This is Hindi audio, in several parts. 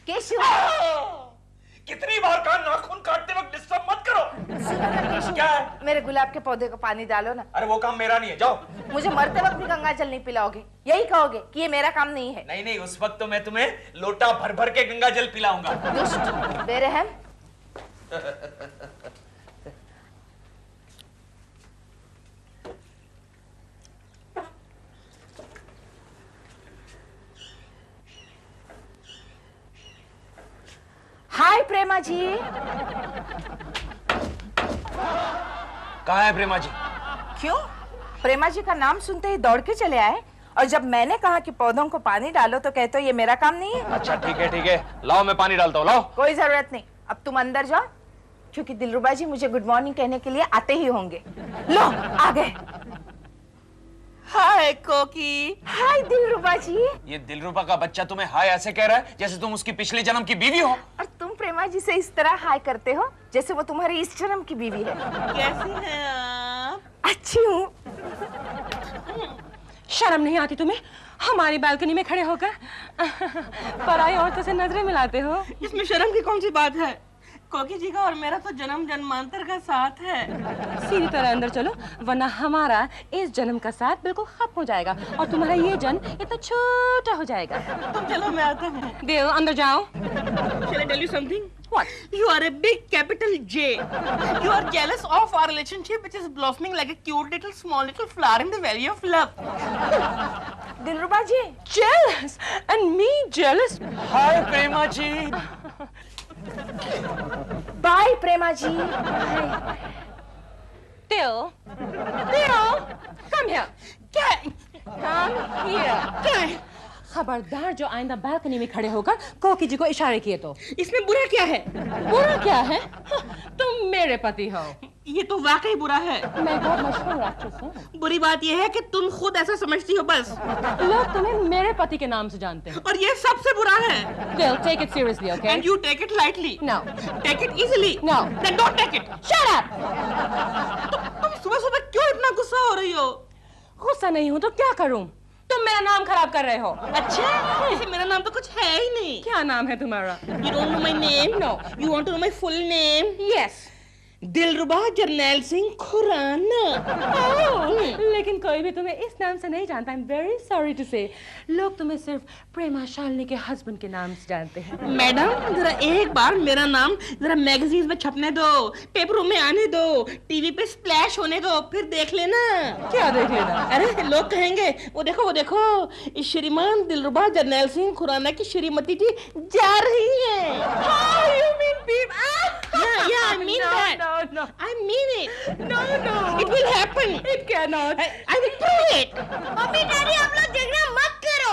केशु, कितनी बार कहा नाखून काटते वक्त डिस्टर्ब मत करो। सुनो ना केशु, क्या है? मेरे गुलाब के पौधे को पानी डालो ना। अरे वो काम मेरा नहीं है, जाओ। मुझे मरते वक्त भी गंगा जल नहीं पिलाओगे? यही कहोगे कि ये मेरा काम नहीं है? नहीं नहीं, उस वक्त तो मैं तुम्हें लोटा भर भर के गंगा जल पिलाऊंगा। दुष्ट, बेरहम। हाय प्रेमा जी। कहाँ है प्रेमा जी? क्यों? प्रेमा जी का नाम सुनते ही दौड़ के चले आए, और जब मैंने कहा कि पौधों को पानी डालो तो कहते हो ये मेरा काम नहीं है। अच्छा ठीक है, लाओ मैं पानी डालता हूँ, लाओ। कोई जरूरत नहीं, अब तुम अंदर जाओ, क्योंकि दिलरुबा जी मुझे गुड मॉर्निंग कहने के लिए आते ही होंगे। लो आ गए। हाय कोकी। हाय दिलरुबा जी। ये दिलरुबा का बच्चा तुम्हें हाय ऐसे कह रहा है जैसे तुम उसकी पिछले जन्म की बीवी हो। और तुम प्रेमा जी से इस तरह हाय करते हो जैसे वो तुम्हारी इस जन्म की बीवी है। कैसी हैं आप? अच्छी हूँ। शर्म नहीं आती तुम्हें हमारी बालकनी में खड़े होकर पराई औरतों से नजरें मिलाते हो? इसमें शर्म की कौन सी बात है? कोकी जी का और मेरा तो जन्म जन्मांतर का साथ है। सीधी तरह अंदर चलो, वरना हमारा इस जन्म का साथ बिल्कुल खत्म हो जाएगा और तुम्हारा ये जन्म इतना छोटा हो जाएगा। तुम चलो, मैं आता हूँ। देव अंदर जाओ। Shall I tell you something? What? You are a big capital J. You are jealous of our relationship, which is blossoming like a cute little small little flower in the valley of love. Dilruba ji. Jealous and me jealous? Hi Prema ji. Bye Prema ji. Dev, come here. क्या? Come here. क्या है? खबरदार जो आइंदा बालकनी में खड़े होकर कोकी जी को इशारे किए तो। इसमें बुरा क्या है? बुरा क्या है? तुम मेरे पति हो। ये तो वाकई बुरा है। मैं बहुत मशहूर एक्ट्रेस हूँ। बुरी बात यह है कि तुम खुद ऐसा समझती हो बस। लोग तुम्हें मेरे पति के नाम से जानते हैं। और ये सबसे बुरा है। They'll take it seriously, okay? And you take it lightly. No. Take it easily. No. Then don't take it. Shut up! तुम सुबह-सुबह क्यों इतना गुस्सा हो रही हो? गुस्सा नहीं हूँ तो क्या करूँ? तुम मेरा नाम खराब कर रहे हो। अच्छा, ऐसे मेरा नाम तो कुछ है ही नहीं। क्या नाम है तुम्हारा? You don't know my name? No. You want to know my full name? Yes. दिलरुबा जरनैल सिंह खुराना। लेकिन कोई भी तुम्हें इस नाम से नहीं जानता। I'm very sorry to say. लोग तुम्हें सिर्फ प्रेमा शालिनी के हस्बैंड के नाम से जानते हैं। मैडम, जरा एक बार मेरा नाम जरा मैगजीन्स में छपने दो, पेपरों में आने दो, टीवी पे स्प्लैश होने दो, फिर देख लेना। क्या देख लेना? अरे लोग कहेंगे, वो देखो, इस श्रीमान दिलरुबा जरनैल सिंह खुराना की श्रीमती जी जा रही हैं। Oh, you mean beep? Yeah, I mean that. No. I mean it. No. It will happen. It cannot. I will prove it. Mummy daddy आप लोग झगड़ा मत करो,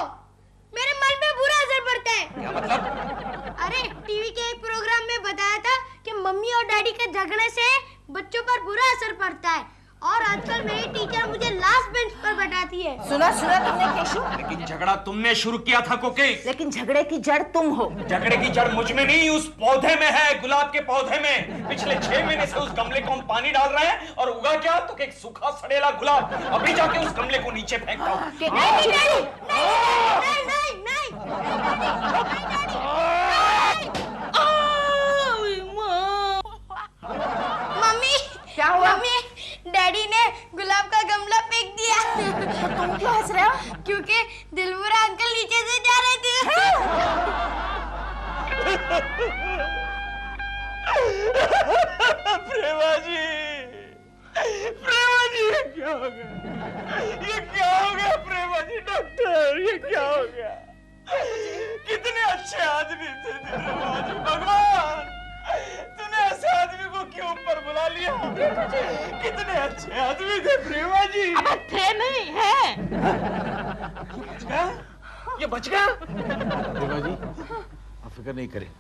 मेरे मन पे बुरा असर पड़ता है। क्या मतलब? अरे टीवी के एक प्रोग्राम में बताया था कि मम्मी और डैडी के झगड़े से बच्चों पर बुरा असर पड़ता है, और आजकल मेरी टीचर मुझे लास्ट बेंच पर बैठाती है। सुना तुमने केशु? लेकिन झगड़ा तुमने शुरू किया था कोकी। लेकिन झगड़े की जड़ तुम हो। झगड़े की जड़ मुझ में नहीं, उस पौधे में है, गुलाब के पौधे में। पिछले 6 महीने से उस गमले को हम पानी डाल रहे हैं और उगा क्या? तो एक सूखा सड़ेला गुलाब। अभी जाके उस गमले को नीचे फेंकता हूँ। मम्मी क्या हुआ? मम्मी, डैडी ने गुलाब का गमला फेंक दिया। तुम क्यों हंस रहे हो? क्योंकि दिलबुरा अंकल नीचे से जा रहे थे। प्रेमा जी, ये क्या हो गया प्रेमा जी? डॉक्टर, ये क्या हो गया? कितने अच्छे आदमी थे दिलरुबा जी, भगवान तूने ऐसे आदमी को क्यों ऊपर बुला लिया? कितने अच्छे आदमी थे प्रेमा जी। अब थे नहीं है। ये बच गया। प्रेमा जी, आप फिक्र नहीं करें,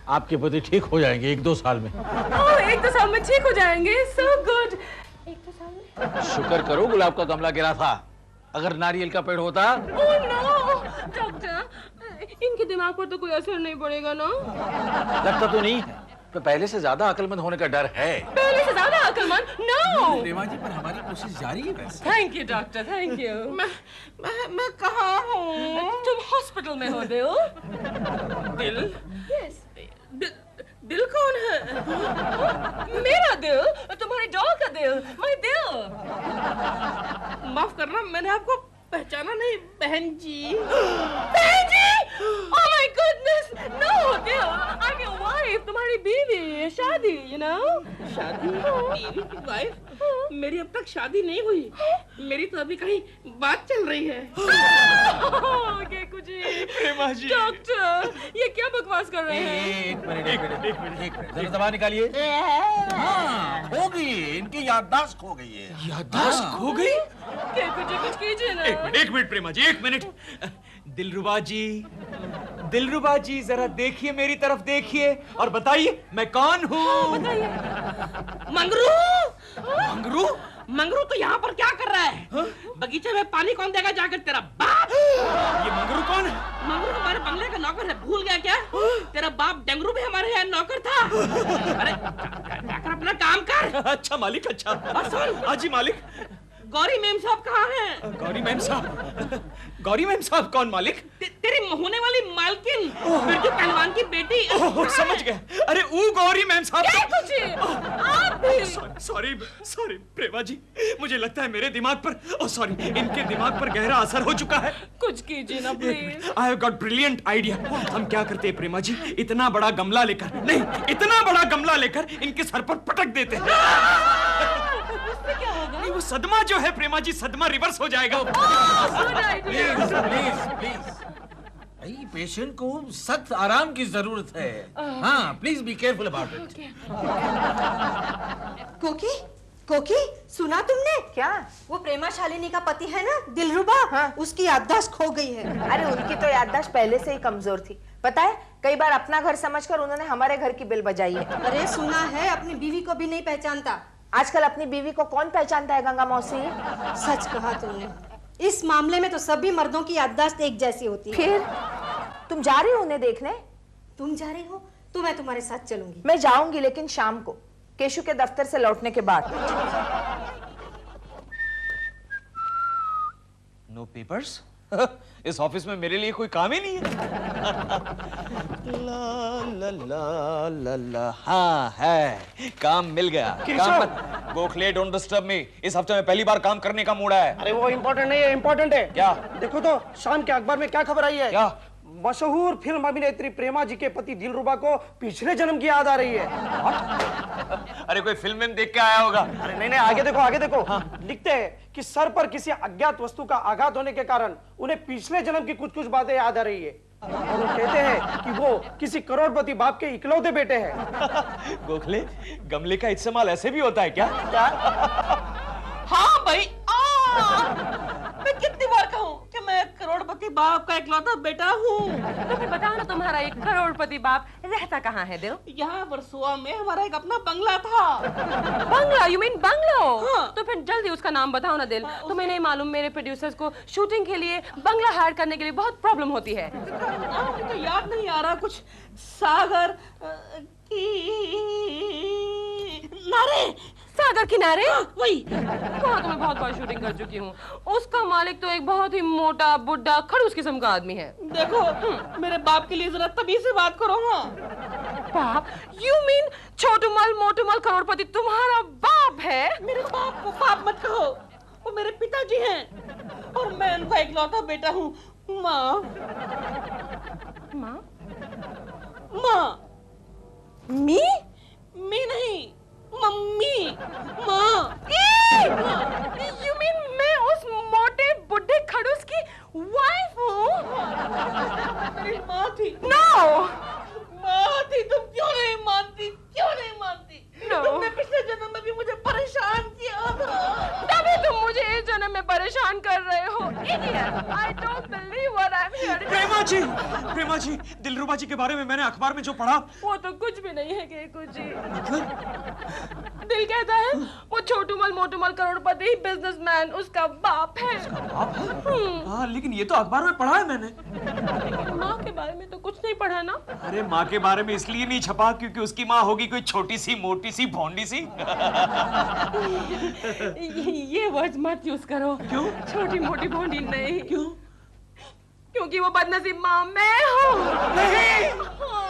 आपके पति ठीक हो जाएंगे 1-2 साल में। ओह, 1-2 साल में ठीक हो जाएंगे। So good. 1-2 साल में? शुक्र करो गुलाब का गमला गिरा था, अगर नारियल का पेड़ होता। ओह नो, डॉक्टर, इनके दिमाग पर तो कोई असर नहीं पड़ेगा ना? लगता तो नहीं, तो पहले से ज्यादा अक्लमंद होने का डर है। पहले से ज्यादा अक्लमंद? नो। प्रेमा जी, पर हमारी कोशिश जारी है वैसे। Thank you doctor, thank you. मैं कहाँ हूँ? तुम हॉस्पिटल में हो देव। दिल? दिल कौन है? मेरा दिल, तुम्हारी डॉल का दिल, माय दिल। माफ करना, मैंने आपको पहचाना नहीं बहन जी। बहन जी! Oh my goodness! No, दिल, I'm your wife, तुम्हारी बीवी, शादी, you know? शादी? बीवी की वाइफ? मेरी अब तक शादी नहीं हुई। मेरी तो अभी कहीं बात चल रही है। केकू जी, प्रेमा जी। डॉक्टर, ये क्या बकवास कर रहे हैं? एक मिनट जरा दवा निकालिए। हाँ, खो गई है, इनकी याददाश्त खो गई है। याददाश्त खो गई? केकू जी कुछ कीजिए ना। एक मिनट प्रेमा जी, एक मिनट। दिलरुबा जी जरा देखिए, मेरी तरफ देखिए और बताइए मैं कौन हूँ? मंगरू! मंगरू? मंगरू तो यहाँ पर क्या कर रहा है? बगीचे में पानी कौन देगा जाकर? तेरा बाप। ये मंगरू कौन है? मंगरू हमारे बंगले का नौकर है, भूल गया क्या? तेरा बाप डेंगरू भी हमारे यहाँ नौकर था। अरे जाकर अपना काम कर। अच्छा मालिक, अच्छा। और सुन, हाँ जी मालिक। गौरी मेम साहब कहाँ हैं? गौरी मैम साहब? गौरी मैम साहब कौन मालिक? तेरी होने वाली मालकिन, बिरजू पहलवान की बेटी। समझ गए। अरे वो गौरी मैम साहब। आप भी। सॉरी प्रेमा जी, मुझे लगता है मेरे दिमाग पर, सॉरी, इनके दिमाग पर गहरा असर हो चुका है। कुछ कीजिए ना please. I have got brilliant idea। हम क्या करते हैं प्रेमा जी, इतना बड़ा गमला लेकर, नहीं, इतना बड़ा गमला लेकर इनके सर पर पटक देते हैं। उससे क्या होगा? नहीं, वो सदमा जो है प्रेमा जी, सदमा रिवर्स हो जाएगा। प्लीज भाई, पेशेंट को सख्त आराम की जरूरत है। हाँ, please be careful about it. कोकी, सुना तुमने? क्या? वो प्रेमा शालिनी का पति है ना, दिलरुबा, हाँ। उसकी याददाश्त खो गई है। अरे उनकी तो याददाश्त पहले से ही कमजोर थी, पता है? कई बार अपना घर समझकर उन्होंने हमारे घर की बिल बजाई है। अरे सुना है, अपनी बीवी को भी नहीं पहचानता। आजकल अपनी बीवी को कौन पहचानता है गंगा मौसी? सच कहा तुमने। इस मामले में तो सभी मर्दों की याददाश्त एक जैसी होती है। फिर तुम जा रही हो उन्हें देखने? तुम जा रही हो तो मैं तुम्हारे साथ चलूंगी। मैं जाऊंगी, लेकिन शाम को, केशु के दफ्तर से लौटने के बाद। No papers? इस ऑफिस में मेरे लिए कोई काम ही नहीं है। ला ला ला ला ला, हाँ है, काम मिल गया। काम गोखले, डोंट डिस्टर्ब मी। इस हफ्ते में पहली बार काम करने का मूड है। अरे वो इम्पोर्टेंट नहीं है, इम्पोर्टेंट है। क्या? देखो तो शाम के अखबार में क्या खबर आई है। क्या? मशहूर फिल्म अभिनेत्री प्रेमा जी के पति दिलरुबा को पिछले जन्म की याद आ रही है। अरे कोई फिल्म में देख के आया होगा। अरे नहीं, आगे देखो, आगे देखो। लिखते हैं कि सर पर किसी अज्ञात वस्तु का आघात होने के कारण उन्हें पिछले जन्म की कुछ बातें याद आ रही है। और वो कहते हैं कि वो किसी करोड़पति बाप के इकलौते बेटे हैं। गोखले, गमले का इस्तेमाल ऐसे भी होता है क्या? हाँ भाई, मैं कितनी बार कहूँ कि मैं करोड़पति बाप का इकलौता बेटा हूँ। तो फिर बताओ ना, तुम्हारा एक करोड़पति बाप रहता कहाँ है दिल? यहाँ वर्सोवा में हमारा एक अपना बंगला था। बंगला? You mean bungalow? हाँ। तो फिर जल्दी उसका नाम बताओ ना दिल। तुम्हें नहीं मालूम, मेरे प्रोड्यूसर्स को शूटिंग के लिए बंगला हायर करने के लिए बहुत प्रॉब्लम होती है। नाम तो याद नहीं आ रहा, कुछ सागर नारे, सागर किनारे? वही। वहाँ तो मैं बहुत बार शूटिंग कर चुकी हूँ। उसका मालिक तो एक बहुत ही मोटा, बुड्ढा, खड़ूस किस्म का आदमी है। देखो, मेरे बाप के लिए जरा तमीज से बात करो। हाँ, बाप? यू मीन छोटूमल मोटूमल करोड़पति तुम्हारा बाप है? मेरे बाप को बाप मत कहो, वो मेरे पिताजी हैं और मैं उनका इकलौता बेटा हूँ। माँ, माँ? माँ, मी? मी नहीं, मम्मी, माँ। यू मीन मैं उस मोटे बुड्ढे खड़ूस की वाइफ हूँ? मेरी माँ थी। नो! माँ थी, तुम क्यों नहीं मानती? क्यों नहीं मानती? No. तुमने पिछले जन्म में भी मुझे परेशान किया था। तभी तुम मुझे इस जन्म में परेशान कर रहे हो। Idiot! I don't believe what I'm hearing. प्रेमा जी, दिलरुबा जी के बारे में मैंने अखबार में जो पढ़ा, वो तो कुछ भी नहीं है कि कुछ ही। दिल कहता है वो छोटूमल मोटूमल करोड़पति बिजनेसमैन उसका बाप है। हाँ, लेकिन ये तो अखबार में पढ़ा है मैंने। माँ के बारे में तो कुछ नहीं पढ़ा ना? अरे माँ के बारे में इसलिए नहीं छपा क्योंकि उसकी माँ होगी कोई छोटी सी, मोटी सी, भोंडी सी। ये वर्ड्स मत यूज करो। क्यों? छोटी मोटी भोंडी नहीं। क्यों? क्योंकि वो बदनसीब माँ मैं हूँ।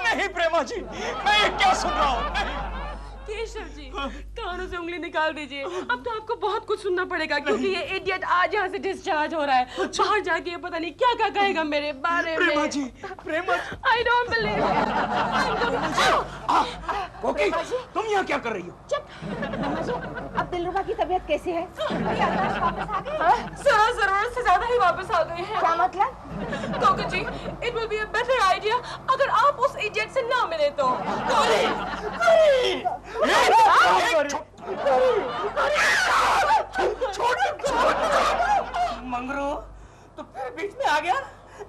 नहीं प्रेमा जी, मैं ये क्या सुन रहा हूँ? नहीं। केशव जी, कानों से उंगली निकाल दीजिए। अब तो आपको बहुत कुछ सुनना पड़ेगा क्योंकि ये इडियट आज यहाँ से डिस्चार्ज हो रहा है। बाहर जाके ये पता नहीं क्या क्या कहेगा मेरे बारे में। प्रेमा जी, प्रेमा जी। I don't believe it। कोकी, तुम यहाँ क्या कर रही हो? चुप। प्रेमा जी, अब दिलरुबा की तबीयत कैसी है? आकाश वापस आ गए? जरूरत से ज्यादा ही वापस आ गए हैं। क्या मतलब? कोकी जी, it will be a better idea अगर आप उस इडियट से ना मिले तो। मंगरू, तो फिर बीच में आ गया?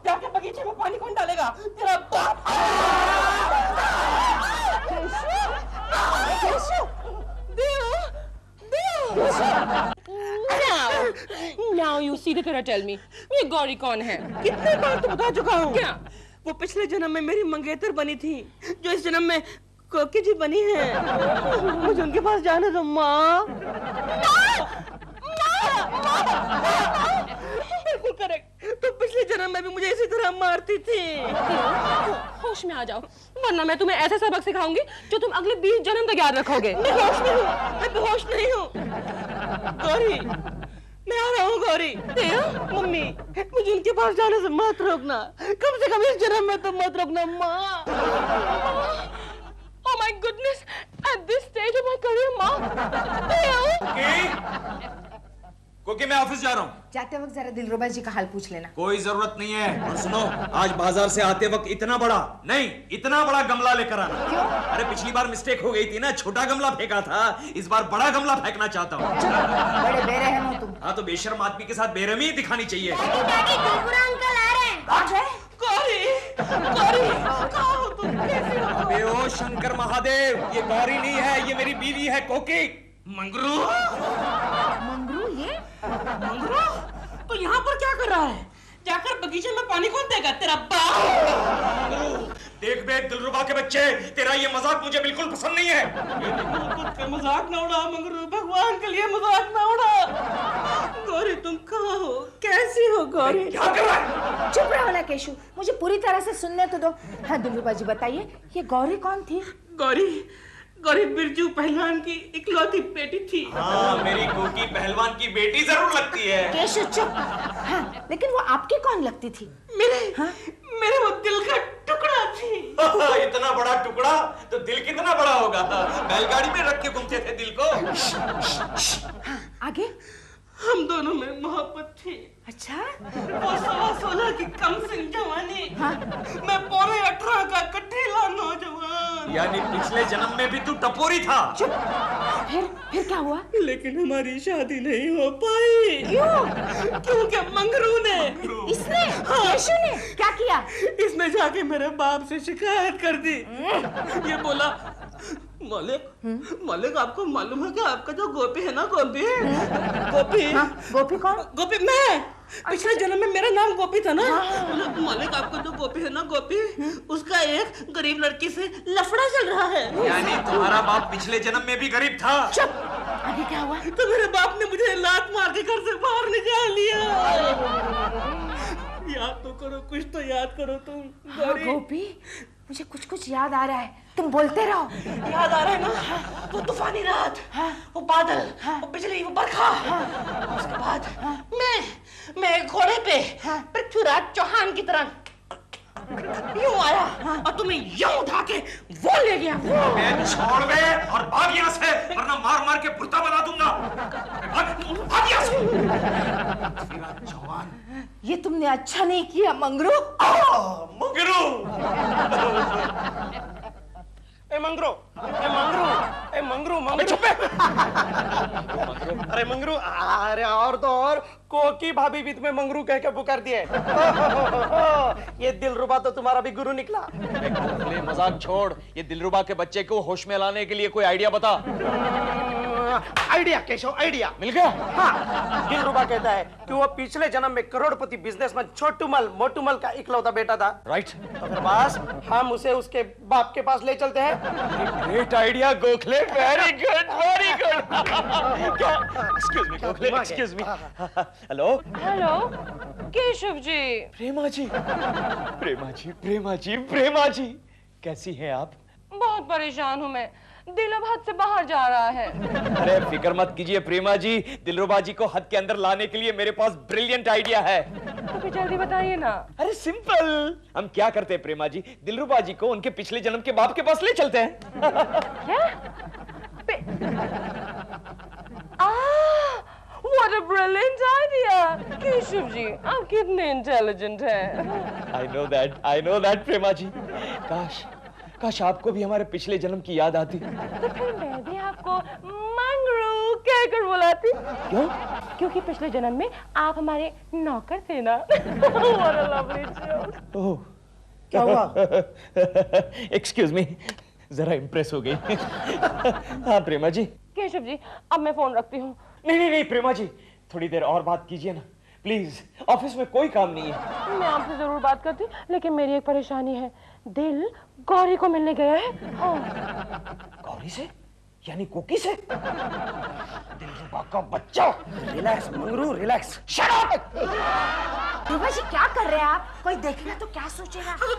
जाके बगीचे में पानी कौन डालेगा? तेरा बाप। Now you सीधे तरह tell me, ये गौरी कौन है? कितने बार तो बता चुका हूँ। क्या? वो पिछले जन्म में मेरी मंगेतर बनी थी, जो इस जन्म में कोकी जी बनी है। मुझे उनके पास जाने दो माँ। बिल्कुल करेक्ट। तो पिछले जन्म में भी मुझे इसी तरह मारती थी। होश में आ जाओ, वरना मैं तुम्हें ऐसा सबक सिखाऊंगी जो तुम अगले 20 जन्म तक याद रखोगे। मैं होश में हूँ, मैं बेहोश नहीं हूँ। गौरी, मैं आ रहा हूँ गौरी। मम्मी, मुझे उनके पास जाने से मत रोकना। कम से कम इस जन्म में तो मत रोकना माँ। Oh my goodness! At this stage of my career, माँ। कोकी, मैं ऑफिस जा रहा हूँ। जाते वक्त जरा दिलरुबा जी का हाल पूछ लेना। कोई जरूरत नहीं है। और सुनो, आज बाजार से आते वक्त इतना बड़ा गमला लेकर आना। क्यों? अरे पिछली बार मिस्टेक हो गई थी ना, छोटा गमला फेंका था, इस बार बड़ा गमला फेंकना चाहता हूँ। बड़े बेरहम हो तुम। हाँ, तो बेशर्म आदमी के साथ बेरहमी दिखानी चाहिए। डैडी, दिलपुरा अंकल आ रहे हैं। कौन है? गौरी, कहाँ हो तुम? कैसे हो? अबे ओ शंकर महादेव, ये गौरी नहीं है, ये मेरी बीवी है कोकी। मंगरू, मंगरू ये? मंगरू, तो यहाँ पर क्या कर रहा है? जाकर बगीचे में पानी कौन देगा? तेरा बाप। देख बे दिलरुबा के बच्चे, तेरा ये मजाक मुझे बिल्कुल पसंद नहीं है। खुद का मजाक ना उड़ा मंगरू, भगवान के लिए मजाक ना उड़ा। गौरी, तुम कहाँ हो? कैसी हो गौरी? क्या कर रहा है? चुप रहो ना केशु, मुझे पूरी तरह से सुनने तो दो। हाँ दिलरुबा जी, बताइए ये गौरी कौन थी? गौरी बिरजू पहलवान की इकलौती बेटी थी। हाँ, मेरी कोकी पहलवान की बेटी जरूर लगती है। केशु चुप। हाँ, लेकिन वो आपकी कौन लगती थी? मेरे वो दिल का टुकड़ा थी। इतना बड़ा टुकड़ा तो दिल कितना बड़ा होगा? बैलगाड़ी में रख के घूमते थे दिल को। हाँ, आगे? हम दोनों में मोहब्बत थी। अच्छा? वो 16 की कम सिंह जवानी, हाँ। मैं पौने 18 का कठेला नौजवान। यानी पिछले जन्म में भी तू टपोरी था। चुप। फिर क्या हुआ? लेकिन हमारी शादी नहीं हो पाई। क्यों? क्योंकि मंगरू ने, इसने? केशु ने क्या किया? इसने जाके मेरे बाप से शिकायत कर दी। ये बोला, मालिक आपको मालूम है कि आपका जो गोपी है ना, गोपी। हाँ, गोपी कौन? गोपी मैं। पिछले जन्म में मेरा नाम गोपी था ना। मालिक आपका जो गोपी है ना, गोपी, उसका एक गरीब लड़की से लफड़ा चल रहा है। यानी तुम्हारा बाप पिछले जन्म में भी गरीब था। चुप। आगे क्या हुआ? तो मेरे बाप ने मुझे लात मार के घर से बाहर निकाल लिया। याद तो करो, कुछ तो याद करो तुम। हाँ, गोपी, मुझे कुछ याद आ रहा है, तुम बोलते रहो। याद आ रहा है ना? वो तूफानी रात, वो बादल, वो बिजली, वो बरखा। उसके बाद मैं घोड़े पे पृथ्वीराज चौहान की तरह यूं आया और तुम्हें यूं उठा के वो ले गया। मैं छोड़ बे और भाग यहाँ से, वरना मार मार के पुर्ता बना दूंगा। भाग यहाँ से। जवान, ये तुमने अच्छा नहीं किया मंगरू। मंगरू। ए मंगरू चुप है। अरे मंगरू, अरे और तो और कोकी भाभी भी तुम्हें मंगरू कह के पुकार दिए। ये दिलरुबा तो तुम्हारा भी गुरु निकला। मजाक छोड़, ये दिलरुबा के बच्चे को होश में लाने के लिए कोई आइडिया बता। आइडिया केशव, आइडिया मिल गया? हाँ, दिलरुबा कहता है कि वो पिछले जन्म में करोड़पति बिजनेसमैन छोटूमल मोटूमल का इकलौता बेटा था। राइट। तो फिर बस हम उसे उसके बाप के पास ले चलते हैं। Great idea Gokhale, very good, very good. Excuse me Gokhale, excuse me. Hello hello Keshav ji. Prema ji, Prema ji, Prema ji, Prema ji, कैसी हैं आप? बहुत परेशान हूँ मैं, दिल अब हद से बाहर जा रहा है। अरे फिक्र मत कीजिए प्रेमा जी, दिलरुबा जी को हद के अंदर लाने के लिए मेरे पास ब्रिलियंट आइडिया है। तो फिर जल्दी बताइए ना। अरे सिंपल, हम क्या करते हैं प्रेमा जी, दिलरुबा जी को उनके पिछले जन्म के बाप के पास ले चलते हैं। क्या? What a brilliant idea! Keshav ji, आप कितने इंटेलिजेंट हैं। I know that प्रेमा जी। काश आपको भी हमारे पिछले जन्म की याद आती। तो फिर मैं भी आपको मंगरू कहकर बुलाती। क्यों? क्योंकि पिछले जन्म में आप हमारे नौकर थे ना। What a lovely joke. ओह, क्या हुआ? एक्सक्यूज मी, जरा इम्प्रेस हो गई। हाँ प्रेमा जी। केशव जी, अब मैं फोन रखती हूँ। नहीं प्रेमा जी, थोड़ी देर और बात कीजिए ना प्लीज, ऑफिस में कोई काम नहीं है। मैं आपसे जरूर बात करती, लेकिन मेरी एक परेशानी है। दिल गौरी को मिलने गया है। हाँ। गौरी से? यानी कोकी से? दिलरुबा का बच्चा। Relax Mangru, relax. Shut up! Ruba ji क्या कर रहे हैं आप? कोई देखेगा तो क्या सोचेगा? तो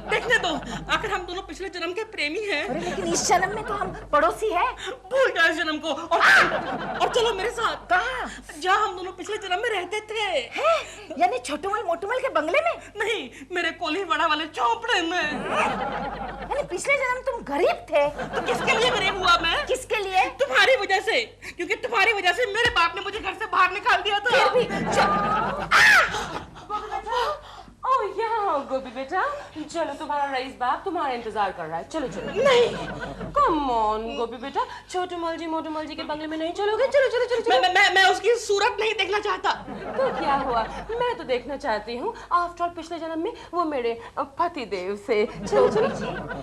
देखने दो, आखिर हम दोनों पिछले जन्म के प्रेमी हैं। अरे लेकिन इस जन्म में तो हम पड़ोसी हैं। भूल जाओ इस जन्म को और चलो मेरे साथ। कहाँ? जहाँ हम दोनों पिछले जन्म में रहते थे। हैं? यानी छोटूमल मोटूमल के बंगले में? नहीं, मेरे कोलीवाड़ा वाले चौपड़े में। यानी पिछले जन्म तुम गरीब थे? तो किसके लिए गरीब हुआ मैं? किसके लिए? तुम्हारी वजह से, क्योंकि तुम्हारी वजह से मेरे बाप ने मुझे घर से बाहर निकाल दिया था। फिर भी ओह यहाँ गोपी बेटा, चलो तुम्हारा रईस बाप तुम्हारा इंतजार कर रहा है। चलो चलो। नहीं, कम ऑन गोपी बेटा, छोटूमल जी मोटूमल जी के बंगले में नहीं चलोगे? चलो चलो चलो चलो। मैं उसकी सूरत नहीं देखना चाहता। तो क्या हुआ, मैं तो देखना चाहती हूँ। आफ्टर ऑल पिछले जन्म में वो मेरे पति देव से। चलो चलो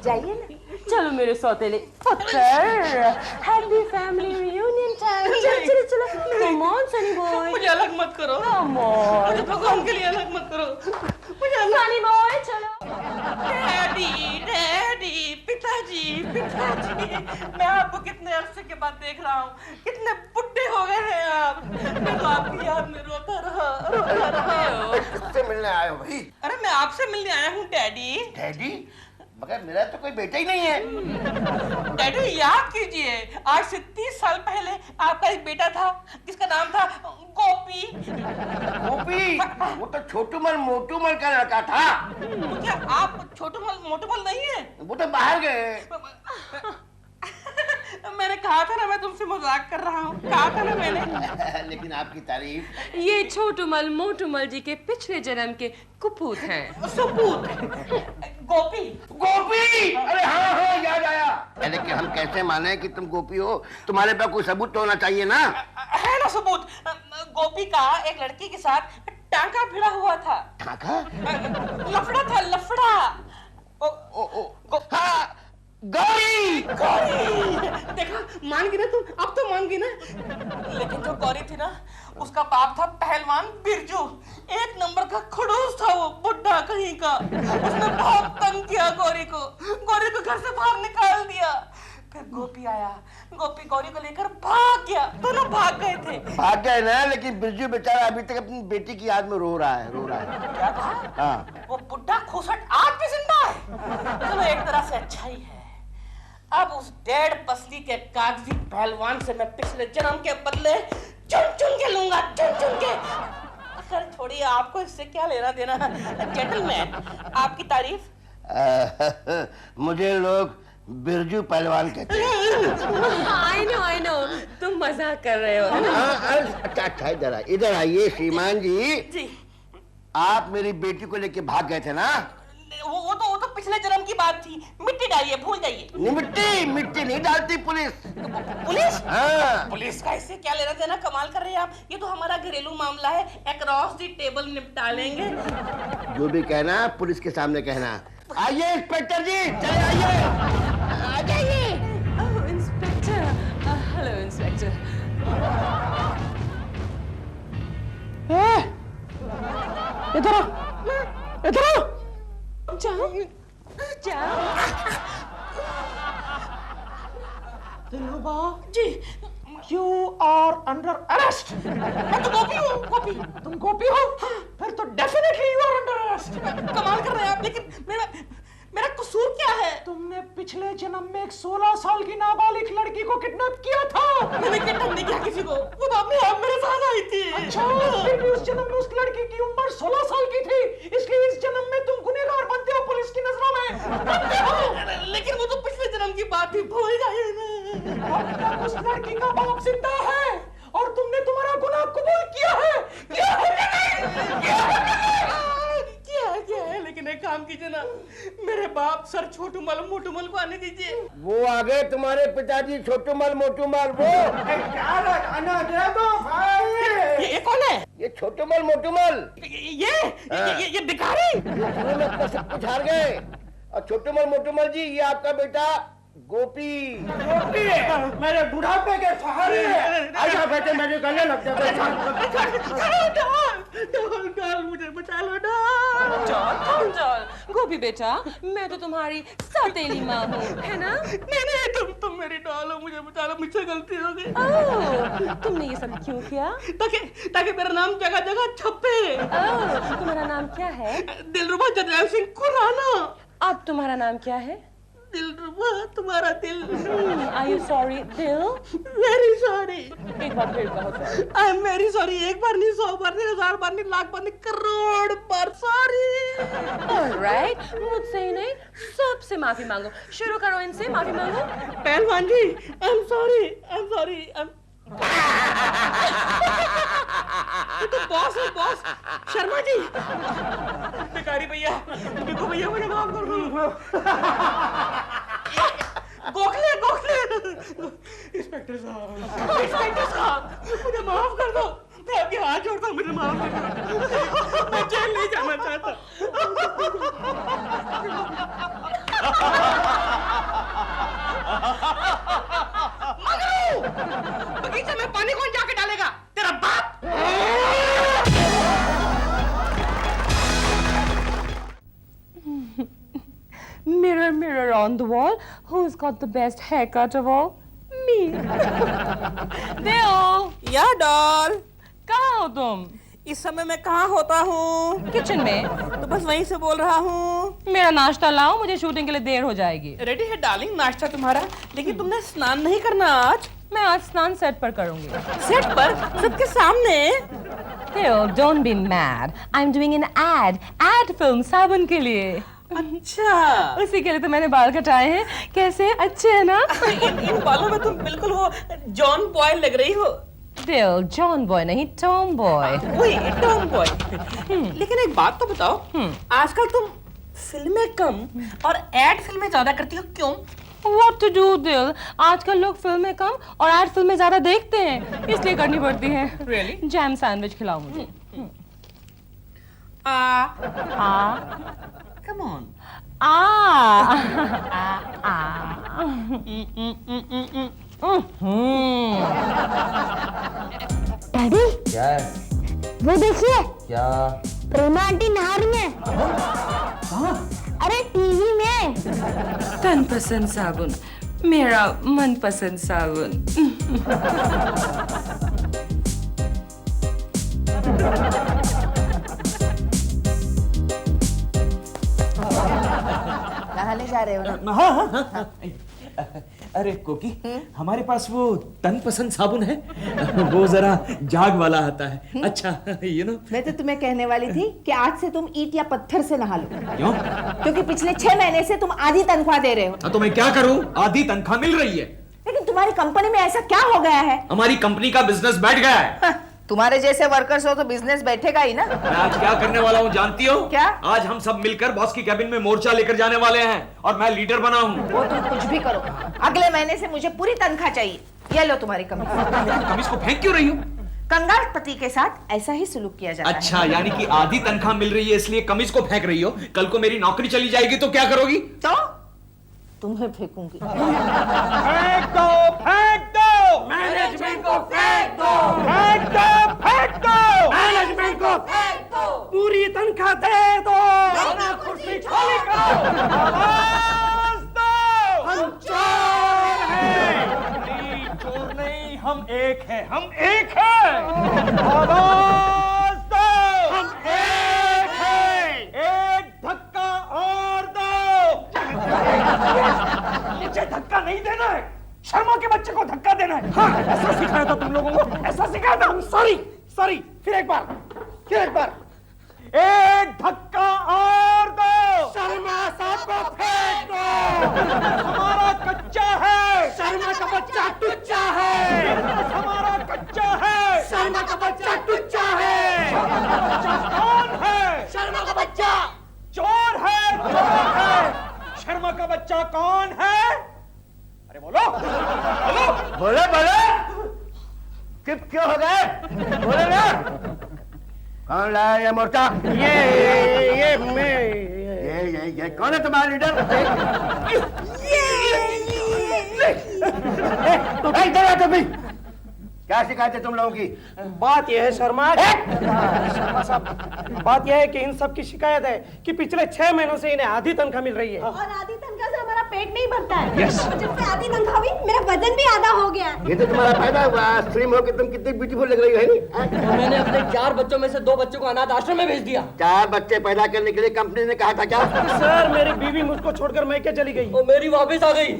जाइए ना। चलो मेरे सौतेले पुत्र, हैप्पी फैमिली रियूनियन टाइम। चलो चलो चलो, कम ऑन सनी बॉय, मुझे अलग मत करो। कम ऑन मुझे भगवान के लिए अलग मत करो। मुझे अलग। सनी बॉय चलो। डैडी, पिताजी, मैं आपको कितने अरसे के बाद देख रहा हूँ। कितने बुड्ढे हो गए हैं आप। मैं तो आपकी याद में रोता रहा। किससे मिलने आए हो भाई? अरे मैं आपसे मिलने आया हूँ डैडी। डैडी? मगर मेरा तो कोई बेटा ही नहीं है। डैडी याद कीजिए, आज से 30 साल पहले आपका एक बेटा था जिसका नाम था गोपी। गोपी? वो तो छोटूमल मोटूमल का लड़का था। तो क्या आप छोटूमल मोटूमल नहीं है? वो तो बाहर गए। मैंने कहा था ना, मैं तुमसे मजाक कर रहा हूँ। कहा था ना मैंने। लेकिन आपकी तारीफ। ये छोटूमल मोटूमल जी के पिछले जन्म के कुपूत हैं। सबूत? गोपी? गोपी? अरे हाँ याद आया। लेकिन हम कैसे माने कि तुम गोपी हो? तुम्हारे पास कोई सबूत तो होना चाहिए ना। है ना सबूत। गोपी का एक लड़की के साथ टांका भिड़ा हुआ था। टांका? लफड़ा था, लफड़ा। हाँ, गौरी। देखा, मान गई ना तुम? अब तो मान गई ना। लेकिन जो गौरी थी ना, उसका बाप था पहलवान बिरजू। एक नंबर का खड़ूस था वो, बुड्ढा कहीं का। उसने बहुत तंग किया गौरी को घर से बाहर निकाल दिया। फिर गोपी आया, गोपी गौरी को लेकर भाग गया। दोनों भाग गए थे। भाग गए ना, लेकिन बिरजू बेचारा अभी तक अपनी बेटी की याद में रो रहा है। क्या कहा? हाँ। वो बुड्ढा खोसट आज भी जिंदा है। चलो एक तरह से अच्छा ही है। अब उस डेढ़ पसली के कागजी पहलवान से मैं पिछले जन्म के बदले चुन के लूंगा, चुन के। अगर छोड़िए, आपको इससे क्या लेना देना। जेंटलमैन, आपकी तारीफ। मुझे लोग बिरजू पहलवान कहते हैं। I know, तुम मजाक कर रहे हो। अच्छा इधर आइए श्रीमान जी। आप मेरी बेटी को लेके भाग गए थे ना? वो तो पिछले जन्म की बात थी। मिट्टी डालिए, भूल जाइए। मिट्टी नहीं डालती पुलिस। पुलिस? हाँ। पुलिस का इससे क्या लेना देना? कमाल कर रहे हैं आप। ये तो हमारा घरेलू मामला है, अक्रॉस द टेबल निपटा लेंगे। जो भी कहना पुलिस के सामने कहना। आइए इंस्पेक्टर जी, चले आइए। आ जाइए। इंस्पेक्टर, इधर आ, इधर आ। जाओ जाओ। दिलरुबा, जी you are under arrest. मैं तो गोपी हूँ, गोपी। तुम गोपी हो? फिर तो definitely you are under arrest. कमाल कर रहे हैं आप, लेकिन मेरा कसूर क्या है? तुमने पिछले जन्म में एक 16 साल की नाबालिग लड़की को किडनैप किया था। मैंने किडनैप नहीं किया किसी को, वो तो अपने आप मेरे साथ आई थी। अच्छा, फिर भी उस जन्म में उस लड़की की उम्र 16 साल की थी, इसलिए इस जन्म में तुम गुनहगार बनते हो पुलिस की नजरों में। लेकिन वो तो पिछले जन्म की बात थी, भूल गए ना। अब तक उस लड़की का बाप जिंदा है और तुमने तुम्हारा गुनाह कबूल किया क्या है, लेकिन एक काम कीजिए ना, मेरे बाप सर छोटू मल मोटू मल को आने दीजिए। वो आ गए तुम्हारे पिताजी, छोटू मल मोटू मल। वो ये कौन है? ये छोटू मल मोटू मल। ये भिखारी। में अपना सब कुछ हार गए। और छोटू मल मोटू मल जी, ये आपका बेटा गोपी। गोपी मेरे बुढ़ापे के सहारे हैं। आजा बेटे, मेरे गले लग जा। डाल मुझे बचा लो, डॉल। गोपी बेटा, मैं तो तुम्हारी सौतेली माँ हूँ, है ना? नहीं, तुम मेरी डॉल हो, मुझे बचा लो, मुझसे गलती हो गई। ओह, तुमने ये सब क्यों किया? ताकि मेरा नाम जगह जगह छपे। ओह, तुम्हारा नाम क्या है? दिलरुबा जरनैल सिंह खुराना। अब तुम्हारा नाम क्या है? दिलरुबा, तुम्हारा दिल। Are you sorry, दिल? Very sorry. एक बार फिर कहो sorry. I am very sorry. एक बार नहीं, 100 बार नहीं, 1000 बार नहीं, लाख बार नहीं, करोड़ बार सॉरी। Alright, मुझसे ही नहीं, सबसे माफी मांगो। शुरू करो इनसे, माफी मांगो। पहलवान जी, आई एम सॉरी। तो बॉस है, बॉस शर्मा जी। भिखारी भैया, देखो भैया, मुझे माफ कर दो। गोखले। इंस्पेक्टर साहब, मुझे माफ कर दो। मैं आपके हाथ जोड़ता हूँ, मुझे माफ कर दो। मैं जेल नहीं जाना चाहता। बगीचे में पानी कौन जाके डालेगा? तेरा बाप। Mirror, mirror on the wall, who's got the best haircut of all? Me. दिल, या डॉल, कहाँ हो तुम? इस समय मैं कहाँ होता हूँ? किचन में। तो बस वहीं से बोल रहा हूँ। मेरा नाश्ता लाओ, मुझे शूटिंग के लिए देर हो जाएगी। रेडी है डार्लिंग नाश्ता तुम्हारा, लेकिन तुमने स्नान नहीं करना आज। मैं आज स्नान सेट पर करूंगी। सेट पर? सबके सामने? Theo, don't be mad. I'm doing an ad film साबुन के लिए। अच्छा, उसी के लिए तो मैंने बाल कटाए हैं। कैसे, अच्छे हैं ना? इन बालों में तुम बिल्कुल वो जॉन बॉय लग रही हो। Theo, जॉन बॉय नहीं, टॉम बॉय। वही टॉम बॉय। लेकिन एक बात तो बताओ, आजकल तुम फिल्में कम और एड फिल्में ज्यादा करती हो, क्यों? What to do, दिल? आजकल लोग फिल्में कम और एड फिल्में ज्यादा देखते हैं, इसलिए करनी पड़ती हैं। Really? जैम सैंडविच खिलाओ मुझे। Come on. डैडी, क्या है? वो देखिए, क्या? प्रेमा आंटी नहा रही हैं। अरे टीवी में। तन पसंद साबुन, मेरा मन पसंद साबुन। नहाने जा रहे हो ना? हाँ। अरे कोकी, हमारे पास वो तन पसंद साबुन है, वो जरा जाग वाला आता है। अच्छा, मैं तो तुम्हें कहने वाली थी कि आज से तुम ईंट या पत्थर से नहा लो। क्यों? क्योंकि पिछले 6 महीने से तुम आधी तनख्वाह दे रहे हो। तो मैं क्या करूं? आधी तनख्वाह मिल रही है। लेकिन तुम्हारी कंपनी में ऐसा क्या हो गया है? हमारी कंपनी का बिजनेस बैठ गया है। तुम्हारे जैसे वर्कर्स हो तो बिजनेस बैठेगा ही ना। मैं आज क्या करने वाला हूँ जानती हो? क्या? आज हम सब मिलकर बॉस की कैबिन में मोर्चा लेकर जाने वाले हैं और मैं लीडर बना हूँ। वो तुम कुछ भी करो, अगले महीने से मुझे पूरी तनख्वाह चाहिए। ये लो तुम्हारी कमीज। कमीज को फेंक क्यों रही हूँ? कंगाल पति के साथ ऐसा ही सुलूक किया जाता है। अच्छा, यानी कि आधी तनख्वाह मिल रही है इसलिए कमीज को फेंक रही हो। कल को मेरी नौकरी चली जाएगी तो क्या करोगी? तो तुम्हें फेंकूंगी। फेंक दो, फेंक दो, मैनेजमेंट को फेंक दो, फेंक दो, फेंक दो, मैनेजमेंट को फेंक दो। पूरी तनख्वाह दे दो, कुर्सी खाली करो। आवाज दो, हम चोर हैं। नहीं, चोर नहीं, हम एक हैं, हम एक हैं। आवाज दो, हम एक हैं। एक धक्का और दो। मुझे धक्का नहीं देना है, शर्मा के बच्चे को धक्का देना है। हाँ, ऐसा सिखाया था तुम लोगों को, ऐसा सिखाया था। सॉरी सॉरी, फिर एक बार। एक धक्का और दो। शर्मा साहब को फेंक दो। हमारा कच्चा है। शर्मा का बच्चा टुच्चा है। हमारा कच्चा है। शर्मा का बच्चा टुच्चा है। बच्चा कौन है? शर्मा का बच्चा चोर है, चोर है। शर्मा का बच्चा कौन है? अरे बोलो, बोलो। बोले बोले, चुप क्यों हो गए? बोले ना। कौन लाया ये मोर्चा? ये मैं। ये कौन है तुम्हारा लीडर? इधर आ तुम भी। क्या शिकायत है तुम लोगों की? बात यह है शर्मा साहब, बात यह है कि इन सब की शिकायत है कि पिछले 6 महीनों से इन्हें आधी तनख्वाह मिल रही है। और आधी तनख्वाह से हमारा पेट नहीं भरता है। जब से आधी तनख्वाह हुई, मेरा वजन भी आधा हो गया। ये तो तुम्हारा फायदा हुआ। स्लिम होकर तुम कितनी ब्यूटीफुल लग रही हो, है नहीं? मैंने अपने 4 बच्चों में से 2 बच्चों को अनाथ आश्रम में भेज दिया। 4 बच्चे पैदा करने के लिए कंपनी ने कहा था क्या? सर, मेरी बीवी मुझको छोड़कर मैके चली गई। वो मेरी वापस आ गई।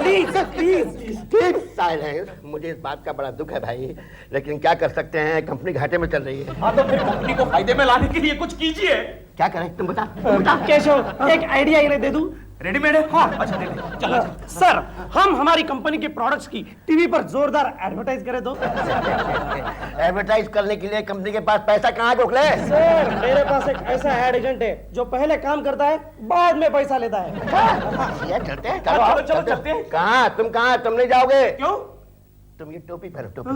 ठीक साइलेंस। मुझे इस बात का बड़ा दुख है भाई, लेकिन क्या कर सकते हैं, कंपनी घाटे में चल रही है। हाँ, तो फिर कंपनी को फायदे में लाने के लिए कुछ कीजिए। क्या करें तुम बता। केशव, एक आइडिया इन्हें दे दूं? रेडीमेड है? हाँ, अच्छा दे दे। चलो सर, हम हमारी कंपनी के प्रोडक्ट्स की टीवी पर जोरदार एडवर्टाइज करें तो? एडवर्टाइज करने के लिए कंपनी के पास पैसा कहाँ गोखले? सर, मेरे पास एक ऐसा एड एजेंट है जो पहले काम करता है, बाद में पैसा लेता है। ये चलते हैं, चलो, आओ, चलो, चलते हैं। कहाँ तुम नहीं जाओगे? क्यों? तुम ये टोपी पहनो, टोपी।